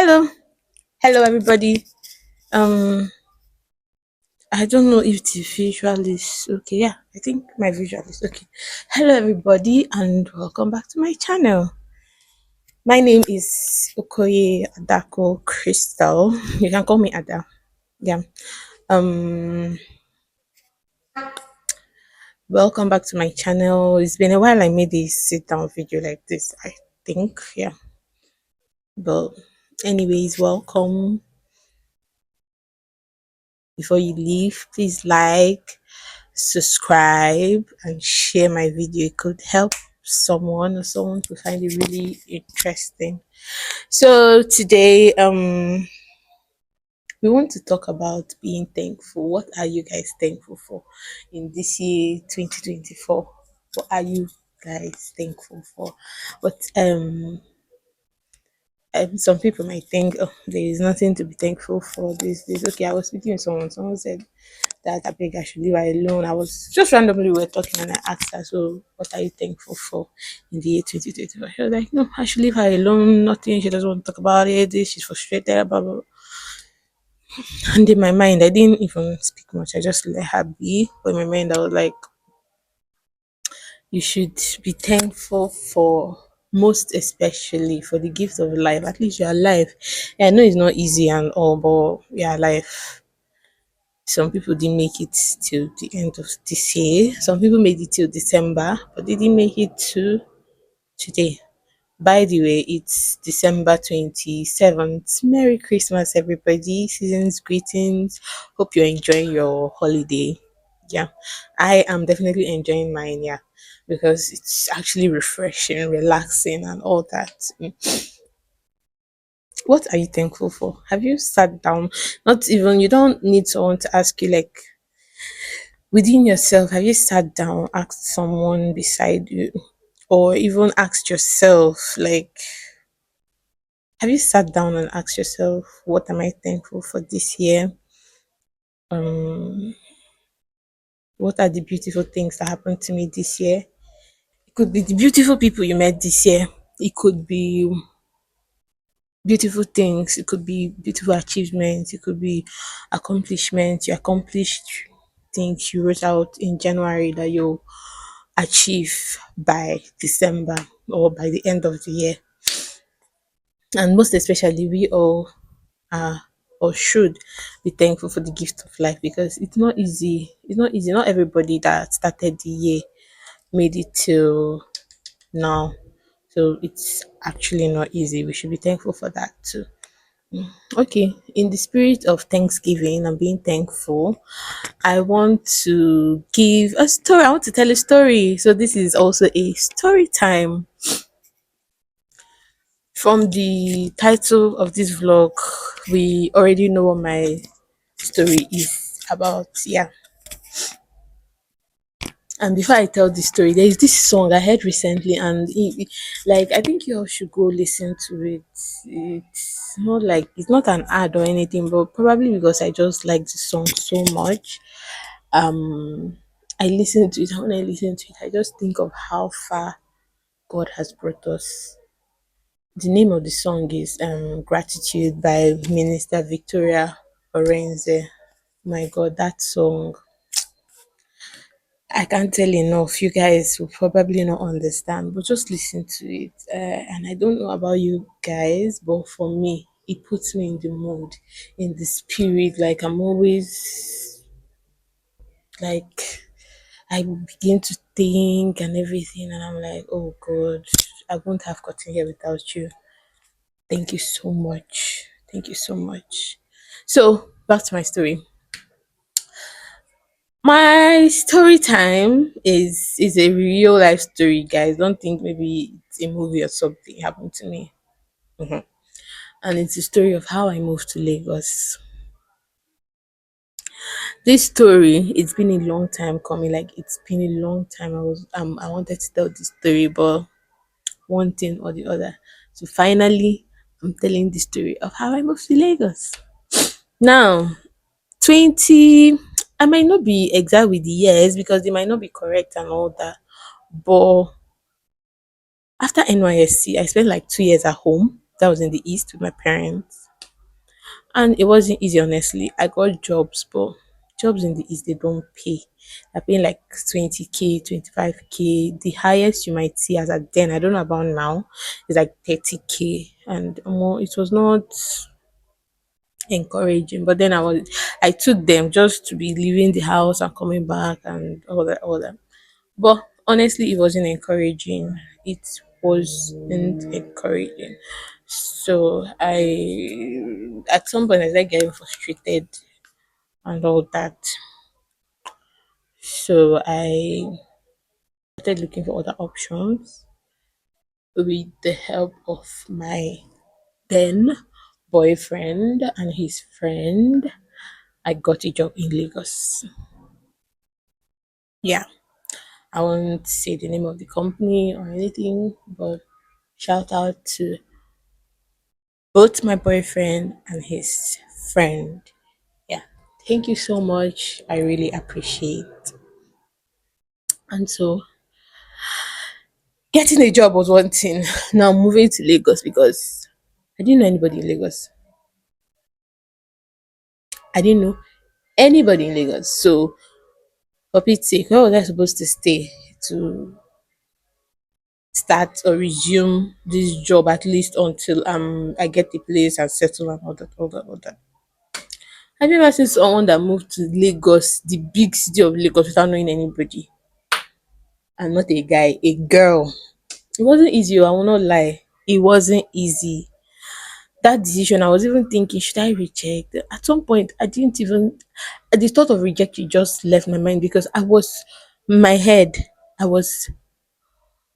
Hello, hello everybody. Um, I don't know if the visual is okay. Yeah, I think my visual is okay. Hello everybody, and welcome back to my channel. My name is Okoye Adako Crystal. You can call me Ada. Yeah. Um, Welcome back to my channel. It's been a while. I made a sit down video like this. I think. Yeah. But anyways, welcome. Before you leave, please like, subscribe, and share my video. It could help someone or someone to find it really interesting. So today we want to talk about being thankful. What are you guys thankful for in this year 2024? What are you guys thankful for? But some people might think, oh, there is nothing to be thankful for this. Okay, I was speaking with someone said that I beg I should leave her alone. I was just randomly we were talking and I asked her, so what are you thankful for in the year 2024? She was like, no, I should leave her alone, nothing, she doesn't want to talk about it, this, she's frustrated, blah, blah, blah. And in my mind, I didn't even speak much, I just let her be. But in my mind, I was like, you should be thankful for most especially for the gift of life. At least you're alive. Yeah, I know it's not easy and all, but you're alive. Some people didn't make it till the end of this year. Some people made it till December, but they didn't make it to today. By the way, it's December 27th. Merry Christmas, everybody. Season's greetings. Hope you're enjoying your holiday. Yeah, I am definitely enjoying mine. Yeah, because it's actually refreshing, relaxing, and all that. What are you thankful for? Have you sat down? Not even, you don't need someone to ask you, like, within yourself, have you sat down, asked someone beside you, or even asked yourself, like, have you sat down and asked yourself, what am I thankful for this year? Um, what are the beautiful things that happened to me this year? It could be the beautiful people you met this year. It could be beautiful things. It could be beautiful achievements. It could be accomplishments. You accomplished things you wrote out in January that you achieve by December or by the end of the year. And most especially, we all are or should be thankful for the gift of life because it's not easy. It's not easy. Not everybody that started the year made it till now. So it's actually not easy. We should be thankful for that too. Okay, in the spirit of Thanksgiving and being thankful, I want to give a story. I want to tell a story. So this is also a story time. From the title of this vlog, we already know what my story is about. Yeah. And before I tell this story, there is this song I heard recently, and like I think you all should go listen to it. It's not like it's not an ad or anything, but probably because I just like the song so much. I listen to it, and when I listen to it, I just think of how far God has brought us. The name of the song is Gratitude by Minister Victoria Orenze. My God, that song. I can't tell enough. You guys will probably not understand, but just listen to it. And I don't know about you guys, but for me, it puts me in the mood, in the spirit. Like I'm always like I begin to think and everything, and I'm like, oh God, I won't have gotten here without you. Thank you so much. Thank you so much. So back to my story. My story time is a real life story, guys. Don't think maybe it's a movie or something happened to me. Mhm. And it's a story of how I moved to Lagos. This story, it's been a long time coming. Like it's been a long time. I wanted to tell this story, but one thing or the other. So finally, I'm telling the story of how I moved to Lagos. Now, 20, I might not be exact with the years because they might not be correct and all that. But after NYSC, I spent like 2 years at home. That was in the east with my parents, and it wasn't easy. Honestly, I got jobs, but jobs in the east they don't pay. They're paying like 20K, 25K. The highest you might see as at then, I don't know about now, is like 30K, and more. It was not encouraging. But then I took them just to be leaving the house and coming back and all that. But honestly, it wasn't encouraging. It wasn't encouraging. So I, at some point, I started getting frustrated and all that. So I started looking for other options with the help of my then boyfriend and his friend. I got a job in Lagos. Yeah, I won't say the name of the company or anything, but shout out to both my boyfriend and his friend. Yeah, thank you so much. I really appreciate. And so, getting a job was one thing. Now moving to Lagos because I didn't know anybody in Lagos. I didn't know anybody in Lagos. So, for Pete's sake, where was I supposed to stay to start or resume this job at least until I get the place and settle and all that. Have you ever seen someone that moved to Lagos, the big city of Lagos, without knowing anybody? And not a guy, a girl. It wasn't easy, oh, I will not lie. It wasn't easy. That decision, I was even thinking, should I reject? At some point, I didn't even, the thought of rejection just left my mind because my head, I was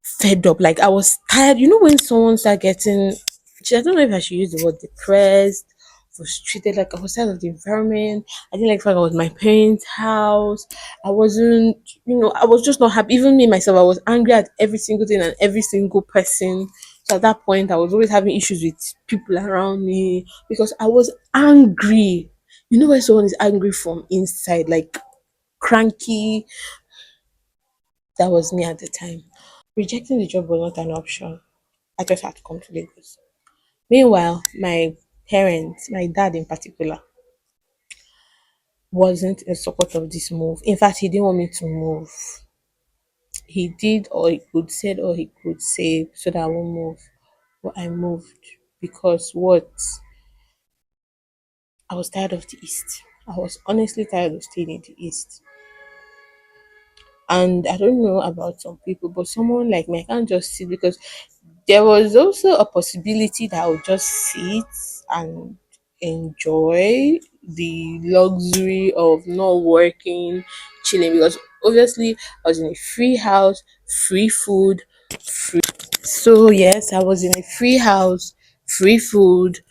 fed up. Like I was tired. You know when someone start getting, I don't know if I should use the word depressed, frustrated. Like I was tired of the environment. I didn't like the fact I was my parents' house. I wasn't, I was just not happy. Even me myself, I was angry at every single thing and every single person. So at that point, I was always having issues with people around me because I was angry. You know when someone is angry from inside, like cranky. That was me at the time. Rejecting the job was not an option. I just had to come to Lagos. Meanwhile, my parents, my dad in particular, wasn't in support of this move. In fact, he didn't want me to move. He did all he could, said all he could say so that I won't move. But I moved because what? I was tired of the East. I was honestly tired of staying in the East. And I don't know about some people, but someone like me, I can't just sit because there was also a possibility that I would just sit and enjoy the luxury of not working, chilling. Because obviously, I was in a free house, free food. So, yes, I was in a free house, free food,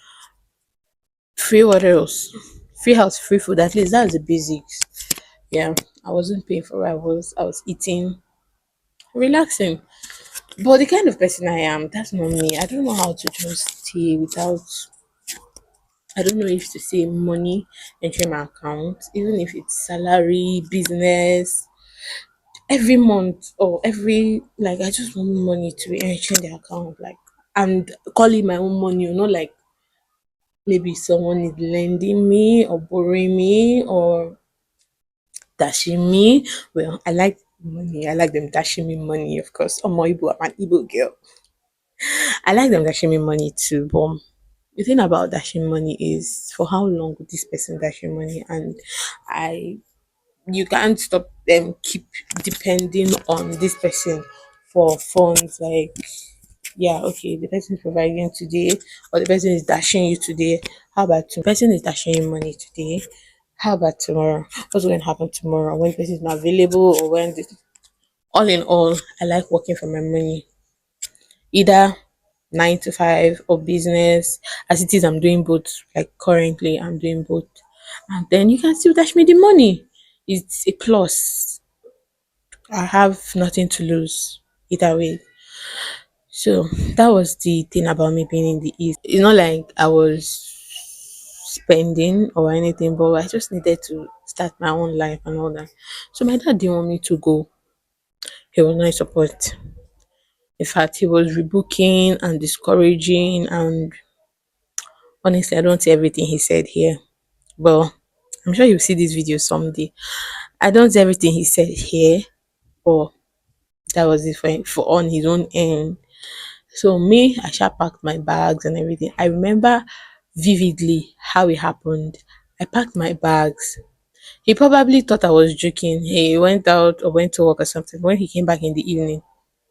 free what else? Free house, free food. At least that's the basics. Yeah, I wasn't paying for what I was eating, relaxing. But the kind of person I am, that's not me. I don't know how to just stay without, I don't know if to say money entering my account, even if it's salary, business, every month or every, like, I just want money to be entering the account, like, and call it my own money, not like maybe someone is lending me or borrowing me or dashing me. Well, I like money. I like them dashing me money, of course. I'm an Igbo girl. I like them dashing me money too, but the thing about dashing money is for how long would this person dash you money? And I you can't stop them keep depending on this person for funds. Like, yeah, okay, the person is providing today or the person is dashing you today. How about the person is dashing you money today? How about tomorrow? What's going to happen tomorrow when the person is not available or when this, all in all, I like working for my money. Either 9 to 5 or business. As it is, I'm doing both. Like currently, I'm doing both. And then you can still dash me the money. It's a plus. I have nothing to lose either way. So that was the thing about me being in the East. It's not like I was spending or anything, but I just needed to start my own life and all that. So my dad didn't want me to go. He was not in support. In fact, he was rebooking and discouraging, and honestly, I don't see everything he said here. Well, I'm sure you'll see this video someday. I don't see everything he said here, but that was it for on his own end. So me, I sha packed my bags and everything. I remember vividly how it happened. I packed my bags. He probably thought I was joking. He went out or went to work or something. When he came back in the evening,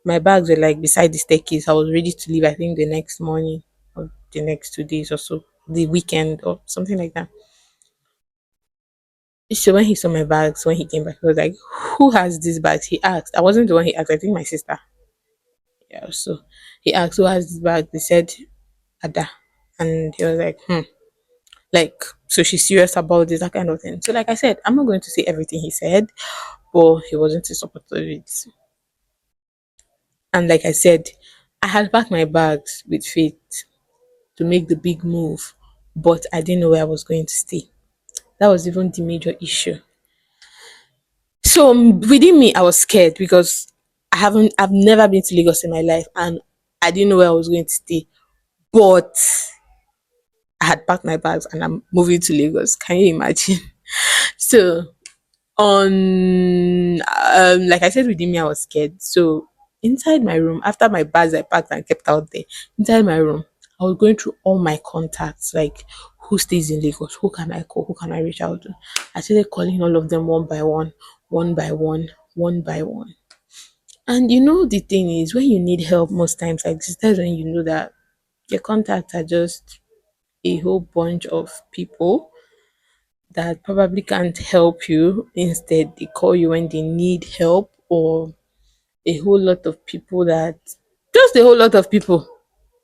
my bags were like beside the staircase. I was ready to leave, I think the next morning or the next 2 days or so, the weekend or something like that. So when he saw my bags, when he came back, he was like, "Who has these bags?" He asked. I wasn't the one he asked, I think my sister. Yeah, so he asked, "Who has this bag?" They said, "Ada." And he was like, like, so she's serious about this, that kind of thing. So, like I said, I'm not going to say everything he said, but he wasn't too supportive of it. And like I said, I had packed my bags with faith to make the big move, but I didn't know where I was going to stay. That was even the major issue. So within me, I was scared because I've never been to Lagos in my life, and I didn't know where I was going to stay. But I had packed my bags and I'm moving to Lagos. Can you imagine? So on like I said within me, I was scared. So inside my room, after my bags I packed and kept out there, inside my room, I was going through all my contacts, like who stays in Lagos, who can I call, who can I reach out to. I started calling all of them one by one, one by one, one by one. And you know the thing is, when you need help most times like this, that's when you know that your contacts are just a whole bunch of people that probably can't help you. Instead, they call you when they need help, or a whole lot of people that just a whole lot of people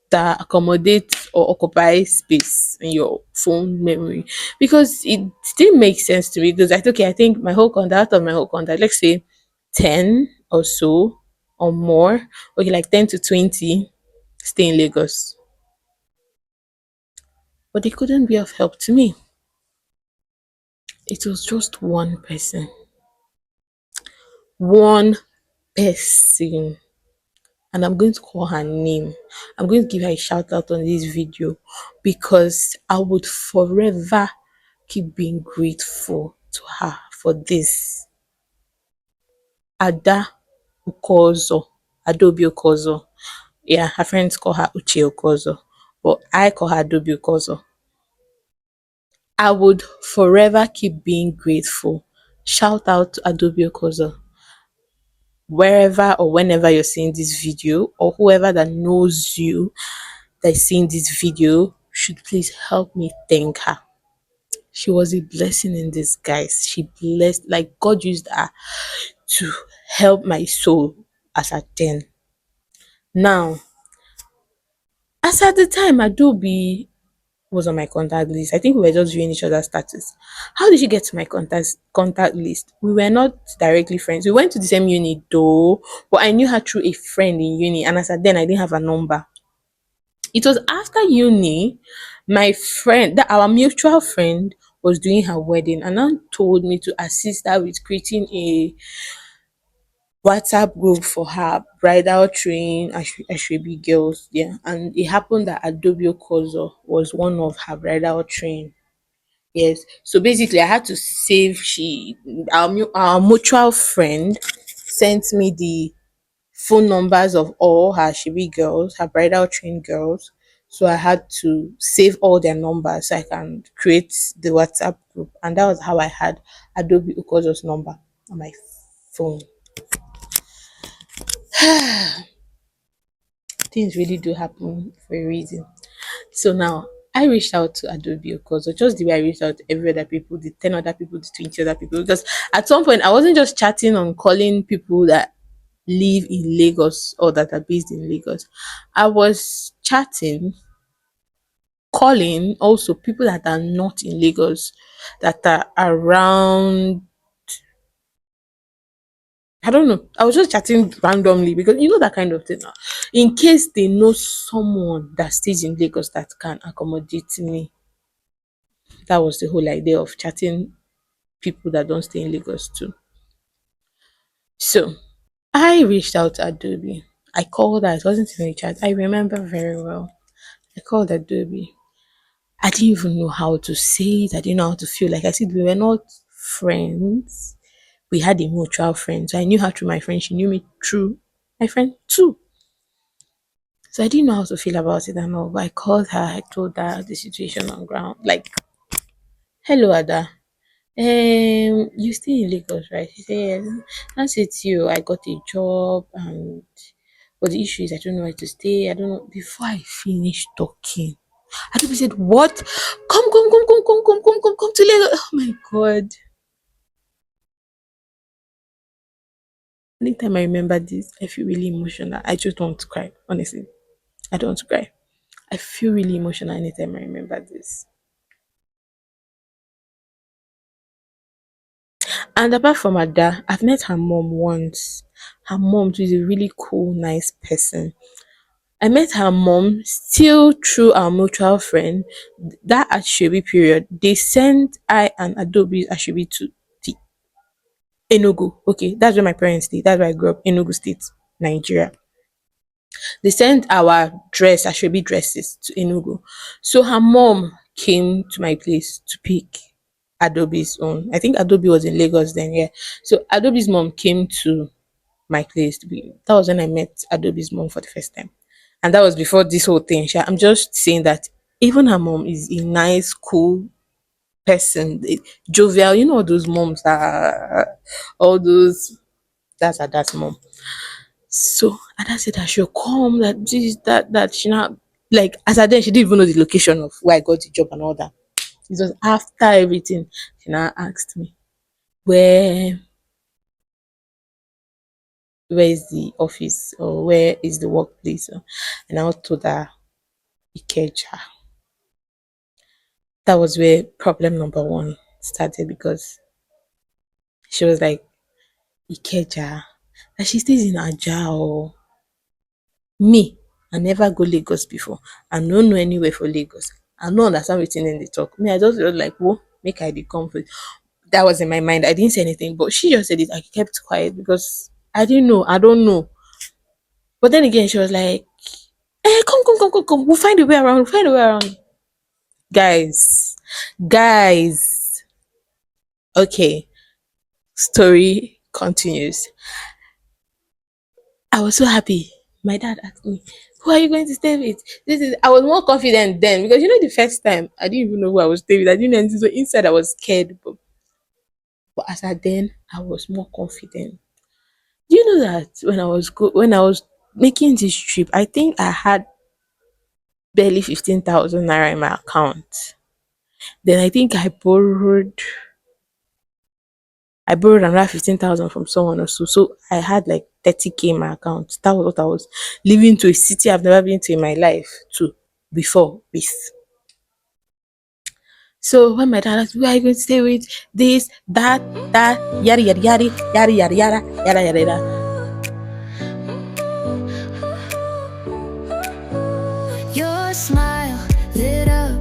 that accommodate or occupy space in your phone memory, because it still makes sense to me. Because I okay, I think my whole contact of my whole contact, let's say 10 or so or more, okay, like 10 to 20 stay in Lagos, but they couldn't be of help to me. It was just one person, one person, and I'm going to call her name. I'm going to give her a shout out on this video because I would forever keep being grateful to her for this. Ada Ukozo, Adobe Ukozo. Yeah, her friends call her Uche Ukozo, but I call her Adobe Ukozo. I would forever keep being grateful. Shout out to Adobe Ukozo. Wherever or whenever you're seeing this video, or whoever that knows you that is seeing this video should please help me thank her. She was a blessing in disguise. She blessed, like God used her to help my soul as at then. Now, as at the time, Adobe was on my contact list. I think we were just viewing each other's status. How did she get to my contact list? We were not directly friends. We went to the same uni though, but I knew her through a friend in uni, and as at then I didn't have a number. It was after uni, my friend, that our mutual friend, was doing her wedding and now told me to assist her with creating a WhatsApp group for her bridal train Ashwebi girls. Yeah. And it happened that Adobe Kozo was one of her bridal train. Yes. So basically I had to save our mutual friend sent me the phone numbers of all her Shibi girls, her bridal train girls. So I had to save all their numbers so I can create the WhatsApp group. And that was how I had Adobe Ukozo's number on my phone. Things really do happen for a reason. So now I reached out to Adobe Ukozo just the way I reached out to every other people, the 10 other people, the 20 other people. Because at some point I wasn't just chatting on calling people that live in Lagos or that are based in Lagos. I was chatting, calling also people that are not in Lagos, that are around. I don't know. I was just chatting randomly because you know that kind of thing. In case they know someone that stays in Lagos that can accommodate me. That was the whole idea of chatting people that don't stay in Lagos too. So I reached out to Adobe. I called her. It wasn't in the chat. I remember very well. I called Adobe. I didn't even know how to say it. I didn't know how to feel. Like I said, we were not friends. We had a mutual friend. So I knew her through my friend. She knew me through my friend too. So I didn't know how to feel about it and all. But I called her. I told her the situation on ground. Like, hello, Ada. You stay in Lagos, right? She said, yes. That's it, you. I got a job, and but the issue is I don't know where to stay. I don't know. Before I finished talking, Adobe said, what? Come to Lagos. Oh my God. Anytime I remember this, I feel really emotional. I just don't want to cry, honestly. I don't want to cry. I feel really emotional anytime I remember this. And apart from Ada, I've met her mom once. Her mom too is a really cool, nice person. I met her mom still through our mutual friend. That Ashebi period, they sent I and Adobe Ashebi to the Enugu. Okay, that's where my parents stay. That's where I grew up, Enugu State, Nigeria. They sent our Ashebi dresses to Enugu. So her mom came to my place to pick Adobe's own. I think Adobe was in Lagos then, yeah. So Adobe's mom came to my place to be. That was when I met Adobe's mom for the first time. And that was before this whole thing. I'm just saying that even her mom is a nice, cool person, jovial. You know, all those moms are all those. That's her dad's mom. So Ada said that she'll come, that this, that she not like as I then she didn't even know the location of where I got the job and all that. It was after everything. She now asked me, where is the office or where is the workplace? And I told her Ikeja. That was where problem number one started because she was like, Ikeja, that she stays in Ajao. Me, I never go Lagos before. I don't know anywhere for Lagos. I don't understand what's in the talk. Me, I just feel like, whoa, make I the comfort. That was in my mind. I didn't say anything, but she just said it. I kept quiet because I didn't know. I don't know. But then again, she was like, come. We'll find a way around. We'll find a way around. Guys. Okay. Story continues. I was so happy. My dad asked me, who are you going to stay with? This is I was more confident then because you know the first time I didn't even know who I was staying with. I didn't know anything. So inside I was scared. But as I then I was more confident. Do you know that when I was making this trip, I think I had barely 15,000 naira in my account. Then I think I borrowed another 15,000 from someone else. So I had like 30K in my account. That was what I was living to a city I've never been to in my life to before this. So when my dad asked, where are you going to stay with? This, that, yada yada yada, yada yada yada, yada yada yada. Your smile lit up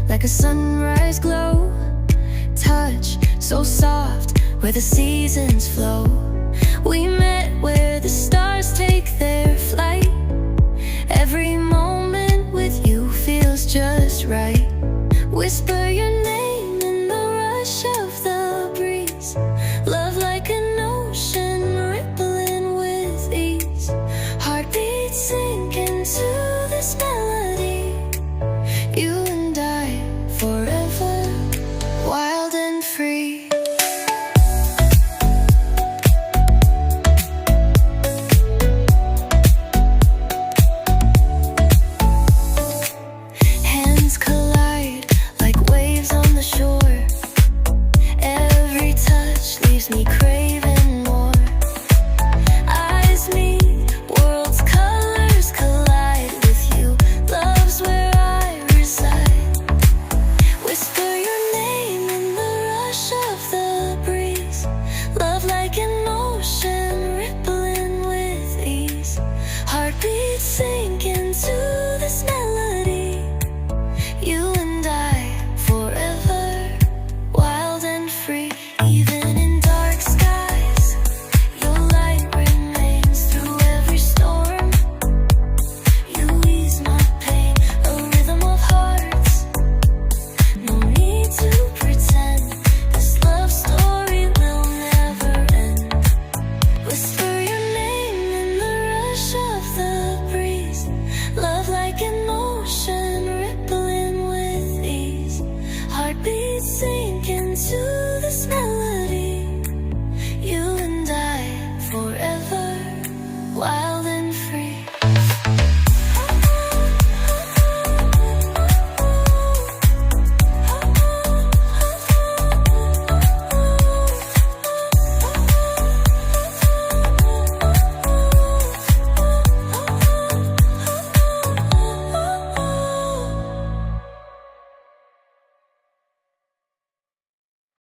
like a sunrise glow. Touch so soft where the seasons flow.